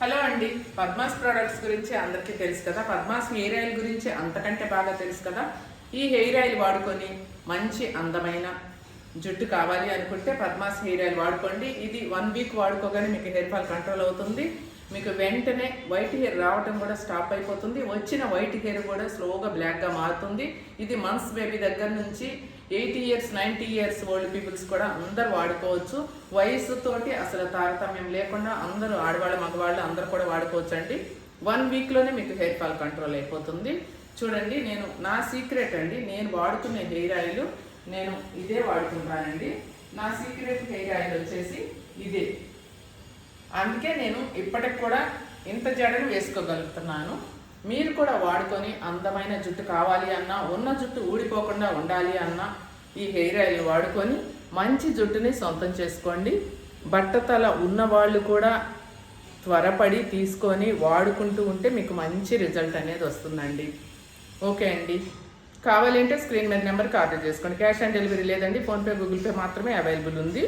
Hello అండి, Padma's products గురించి అందరికీ తెలుసు కదా. పద్మాస్ హెయిర్ ఆయిల్ గురించి అంతకంటే బాగా తెలుసు కదా. ఈ హెయిర్ ఆయిల్ వాడుకొని మంచి అందమైన జుట్టు కావాలి అనుకుంటే పద్మాస్ హెయిర్ ఆయిల్ వాడుకోండి. ఇది 1 వీక్ వాడుకోగానే మీకు హెయిర్ ఫాల్ కంట్రోల్ అవుతుంది. మీకు వెంటనే వైట్ హెయిర్ రావటం కూడా స్టాప్ అయిపోతుంది. వచ్చిన వైట్ హెయిర్ కూడా స్లోగా బ్లాక్గా మారుతుంది. ఇది మంత్స్ బేబీ దగ్గర నుంచి 80 ఇయర్స్ 90 ఇయర్స్ ఓల్డ్ పీపుల్స్ కూడా అందరూ వాడుకోవచ్చు. వయసుతోటి అసలు తారతమ్యం లేకుండా అందరూ ఆడవాళ్ళు మగవాళ్ళు అందరూ కూడా వాడుకోవచ్చు అండి. 1 వీక్లోనే మీకు హెయిర్ ఫాల్ కంట్రోల్ అయిపోతుంది. చూడండి, నా సీక్రెట్ అండి, నేను వాడుకునే హెయిర్ ఆయిల్ నేను ఇదే వాడుకుంటానండి. నా సీక్రెట్ హెయిర్ ఆయిల్ వచ్చేసి ఇదే. అందుకే నేను ఇప్పటికి కూడా ఇంత జడను వేసుకోగలుగుతున్నాను. మీరు కూడా వాడుకొని అందమైన జుట్టు కావాలి అన్నా, ఉన్న జుట్టు ఊడిపోకుండా ఉండాలి అన్నా ఈ హెయిర్ ఆయిల్ వాడుకొని మంచి జుట్టుని సొంతం చేసుకోండి. బట్టతల ఉన్నవాళ్ళు కూడా త్వరపడి తీసుకొని వాడుకుంటూ ఉంటే మీకు మంచి రిజల్ట్ అనేది వస్తుందండి. ఓకే అండి, కావాలంటే స్క్రీన్ మీద నెంబర్కి ఆర్డర్ చేసుకోండి. క్యాష్ ఆన్ డెలివరీ లేదండి, ఫోన్పే గూగుల్ పే మాత్రమే అవైలబుల్ ఉంది.